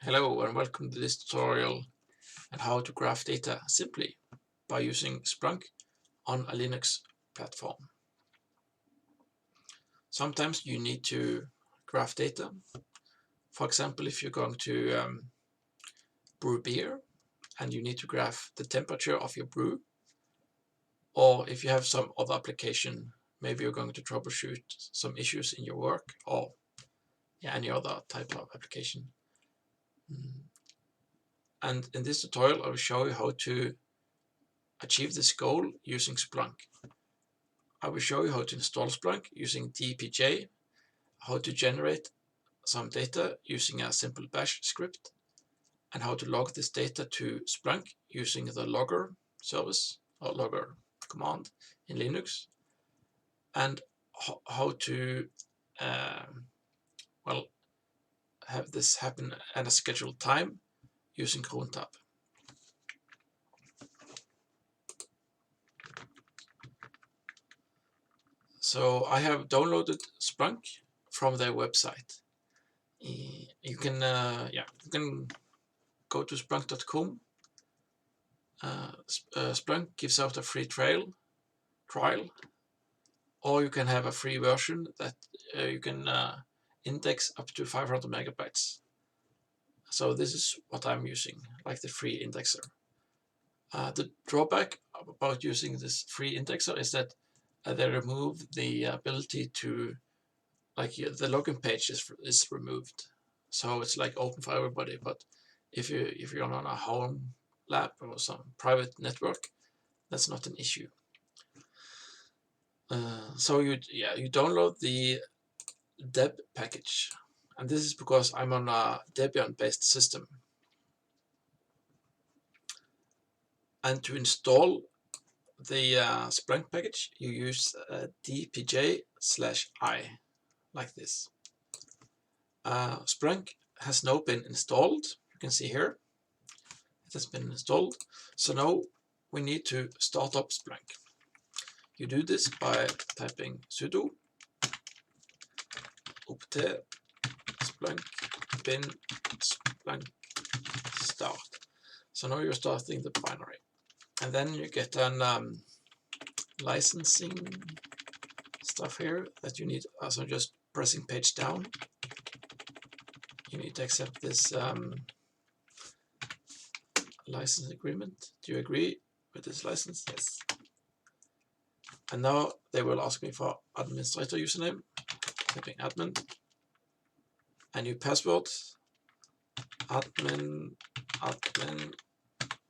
Hello and welcome to this tutorial on how to graph data simply by using Splunk on a Linux platform. Sometimes you need to graph data. For example, if you're going to brew beer and you need to graph the temperature of your brew, or if you have some other application, maybe you're going to troubleshoot some issues in your work or any other type of application. And in this tutorial, I will show you how to achieve this goal using Splunk. I will show you how to install Splunk using dpj, how to generate some data using a simple bash script, and how to log this data to Splunk using the logger service or logger command in Linux, and how to have this happen at a scheduled time using crontab. So I have downloaded Splunk from their website. You can go to splunk.com. Splunk gives out a free trial, or you can have a free version that you can index up to 500 megabytes. So this is what I'm using, like the free indexer. The drawback about using this free indexer is that they remove the ability to, like, the login page is removed, so it's like open for everybody. But if you're on a home lab or some private network, that's not an issue. So you download the deb package, and this is because I'm on a Debian based system. And to install the Splunk package, you use dpj/i, like this. Splunk has now been installed. You can see here it has been installed. So now we need to start up Splunk. You do this by typing sudo opt splunk bin splunk start. So now you're starting the binary, and then you get an licensing stuff here that you need. So just pressing page down, you need to accept this license agreement. Do you agree with this license? Yes. And now they will ask me for administrator username, typing admin, and new password, admin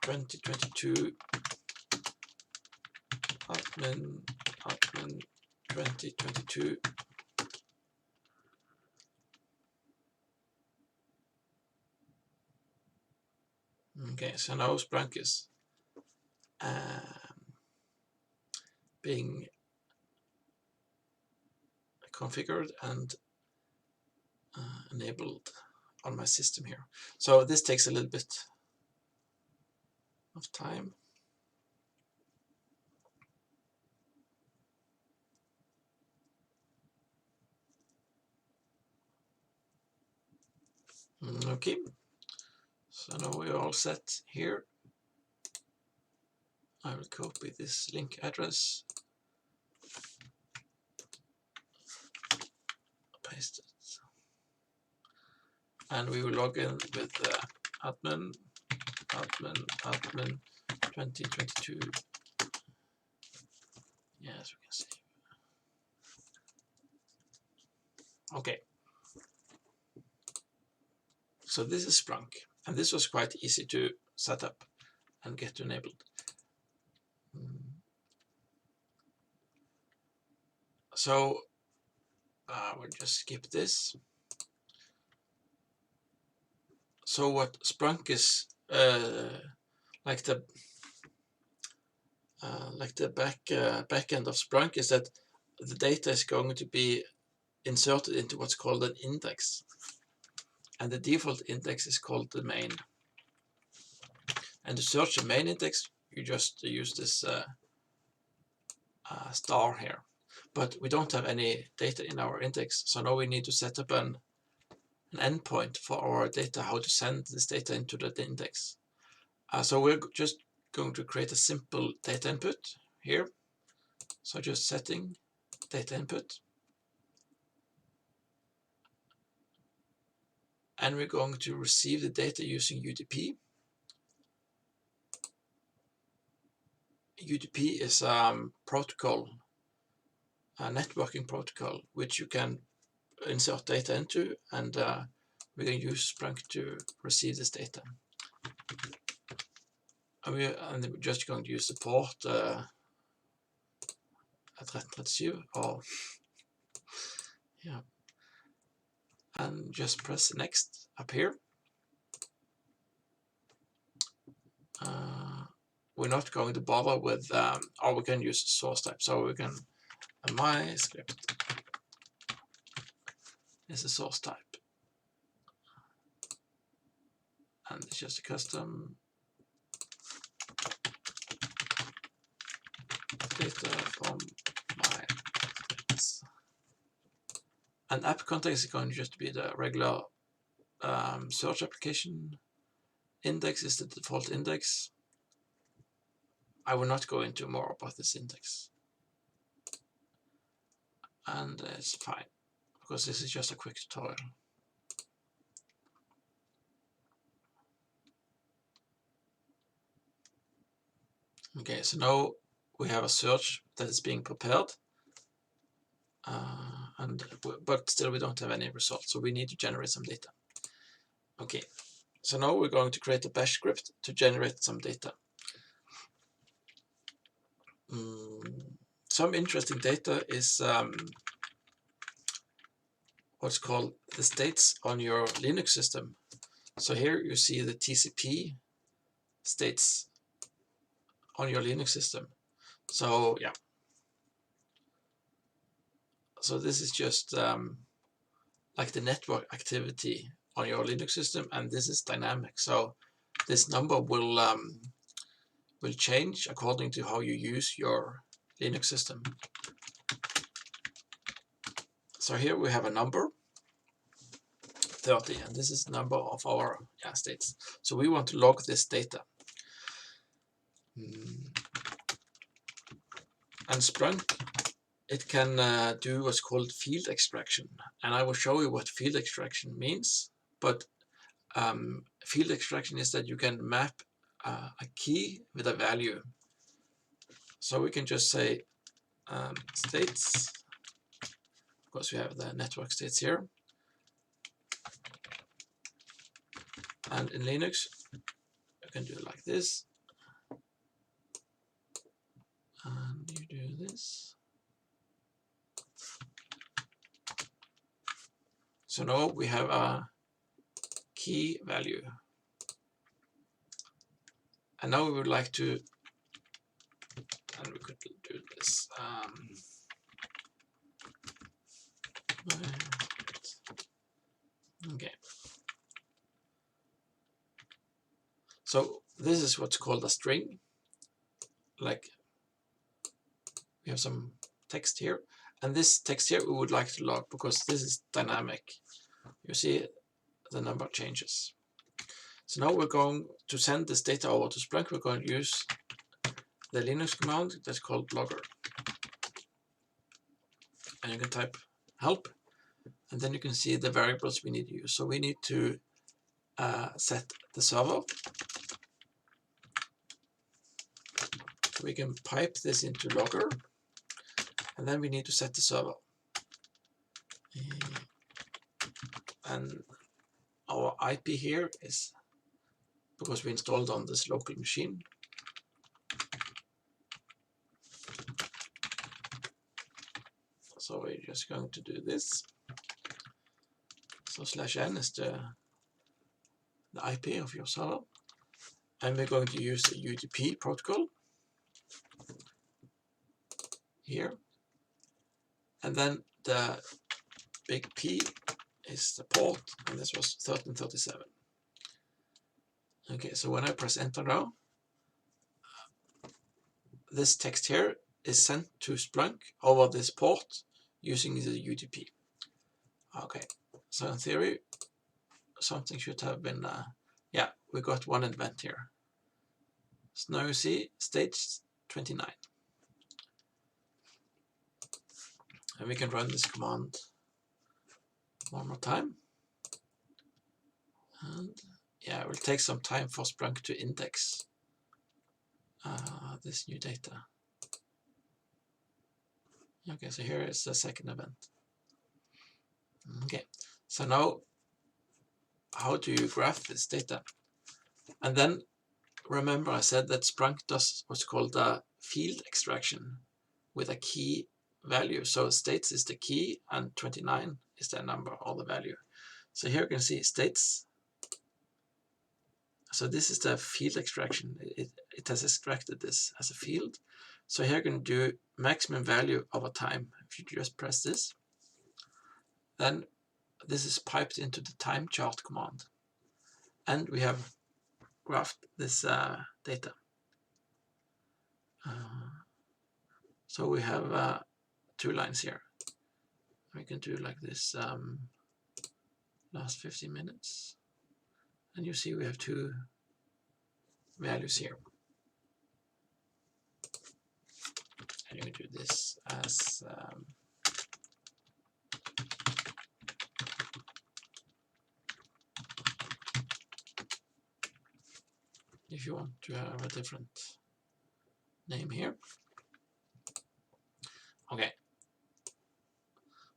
2022, admin 2022. Okay, so now Splunk is being configured and enabled on my system here. So this takes a little bit of time. Okay, so now we're all set here. I will copy this link address, paste it, and we will log in with admin 2022. Yes, we can see. Okay. So this is Splunk, and this was quite easy to set up and get enabled. So we'll just skip this. So what Splunk is like the back end of Splunk is that the data is going to be inserted into what's called an index, and the default index is called the main. And to search the main index, you just use this star here. But we don't have any data in our index, so now we need to set up an an endpoint for our data, how to send this data into the index. So we're just going to create a simple data input here. So just setting data input. And we're going to receive the data using UDP. UDP is protocol, a networking protocol, which you can insert data into, and we're going to use Splunk to receive this data. And we're just going to use the port at 1337, or yeah, and just press next up here. We're not going to bother with, or we can use source type. So we can, my script is a source type. And it's just a custom data from my scripts. And app context is going to just be the regular search application. Index is the default index. I will not go into more about this index. And it's fine, because this is just a quick tutorial. Okay, so now we have a search that is being prepared, but still we don't have any results, so we need to generate some data. Okay, so now we're going to create a bash script to generate some data. Some interesting data is what's called the states on your Linux system. So here you see the TCP states on your Linux system. So yeah, so this is just like the network activity on your Linux system, and this is dynamic. So this number will change according to how you use your Linux system. So here we have a number 30, and this is the number of our states. So we want to log this data. And Splunk, it can do what's called field extraction, and I will show you what field extraction means. But field extraction is that you can map a key with a value. So we can just say states, because we have the network states here. And in Linux, you can do it like this. And you do this. So now we have a key value. And now we would like to, and we could do this. Okay. So this is what's called a string. Like we have some text here, and this text here we would like to log because this is dynamic. You see the number changes. So now we're going to send this data over to Splunk. We're going to use the Linux command that's called logger. And you can type help, and then you can see the variables we need to use. So we need to set the server. So we can pipe this into logger, and then we need to set the server. And our IP here is because we installed on this local machine. So we're just going to do this. So /n is the IP of your server. And we're going to use the UDP protocol here. And then the big P is the port, and this was 1337. Okay, so when I press enter now, this text here is sent to Splunk over this port using the UDP. Okay, so in theory, something should have been, yeah, we got one event here. So now you see stage 29. And we can run this command one more time. And yeah, it will take some time for Splunk to index this new data. Okay, so here is the second event. Okay, so now how do you graph this data? And then remember I said that Splunk does what's called a field extraction with a key value. So states is the key and 29 is the number or the value. So here you can see states. So this is the field extraction. It has extracted this as a field. So here you can do maximum value over time. If you just press this, then this is piped into the time chart command. And we have graphed this data. So we have 2 lines here. We can do like this last 15 minutes. And you see we have 2 values here. And you can do this as if you want to have a different name here. Okay.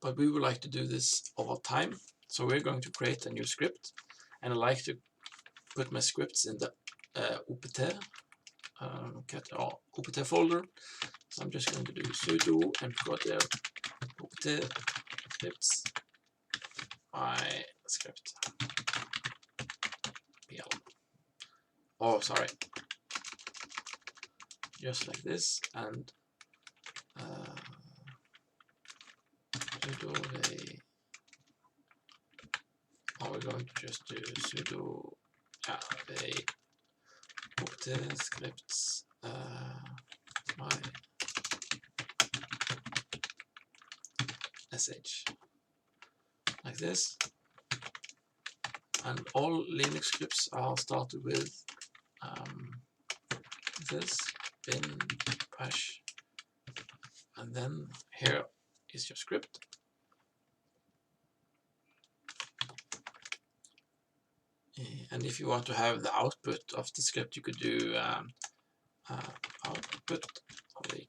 But we would like to do this over time. So we're going to create a new script. And I like to put my scripts in the OPT folder. So I'm just going to do sudo npm opt scripts my script pl. Oh, sorry. Just like this, and sudo we're going to just do sudo opt scripts my sh like this, and all Linux scripts are started with this bin bash, and then here is your script. And if you want to have the output of the script, you could do output like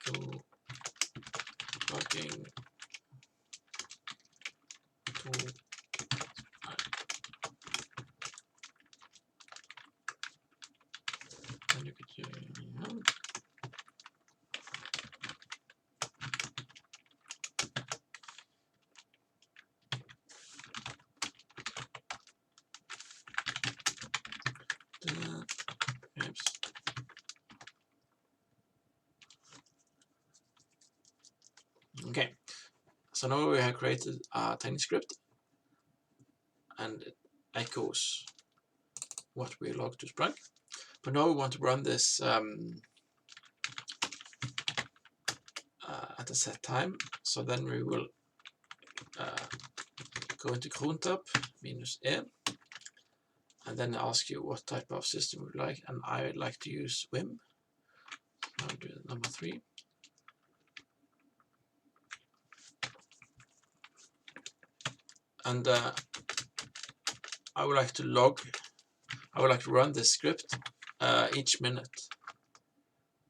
to logging to and you could do oops. Okay, so now we have created a tiny script, and it echoes what we log to Splunk. But now we want to run this at a set time. So then we will go into crontab -e, and then ask you what type of system you like. And I like to use Vim. I'll do number 3. And I would like to run this script each minute.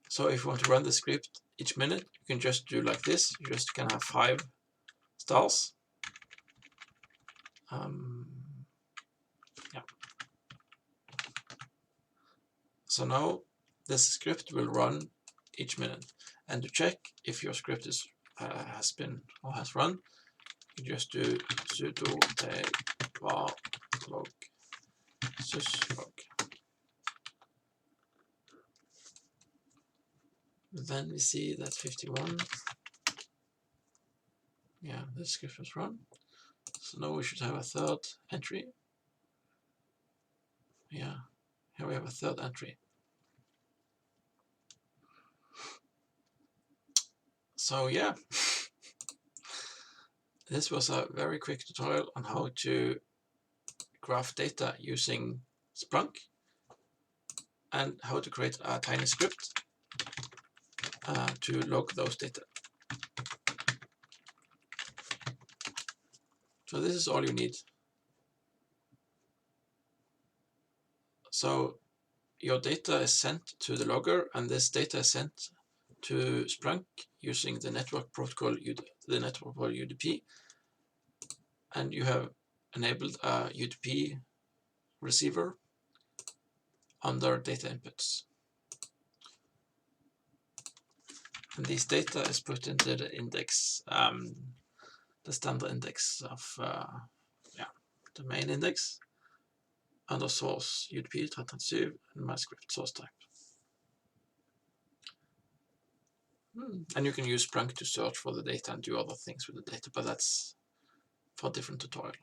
So if you want to run the script each minute, you can just do like this. You just can have 5 stars. Yeah. So now this script will run each minute. And to check if your script is has run, you just do sudo var log syslog. Then we see that 51 Yeah, this script was run. So now we should have a third entry. Yeah, here we have a third entry. So yeah, this was a very quick tutorial on how to graph data using Splunk and how to create a tiny script to log those data. So this is all you need. So your data is sent to the logger, and this data is sent to Splunk using the network protocol UDP, and you have enabled a UDP receiver under data inputs. And this data is put into the index, the standard index of the main index under source UDP 337 and my script source type. And you can use Splunk to search for the data and do other things with the data, but that's for a different tutorial.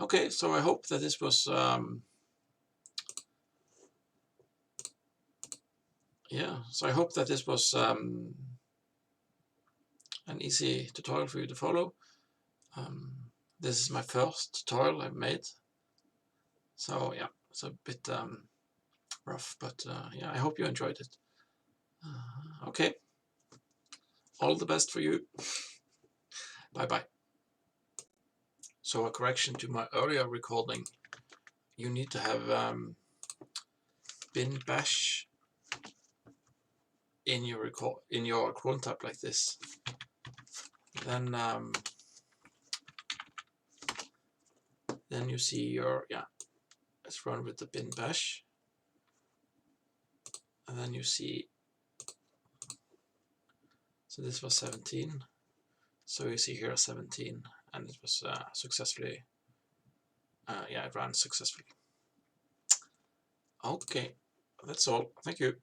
Okay, so I hope that this was an easy tutorial for you to follow. This is my first tutorial I've made, so yeah, it's a bit rough, but yeah, I hope you enjoyed it. Okay, all the best for you. Bye bye. So a correction to my earlier recording: you need to have bin bash in your cron tab like this. Then you see your let's run with the bin bash, and then you see. So this was 17. So you see here 17, and it was successfully. It ran successfully. Okay, that's all. Thank you.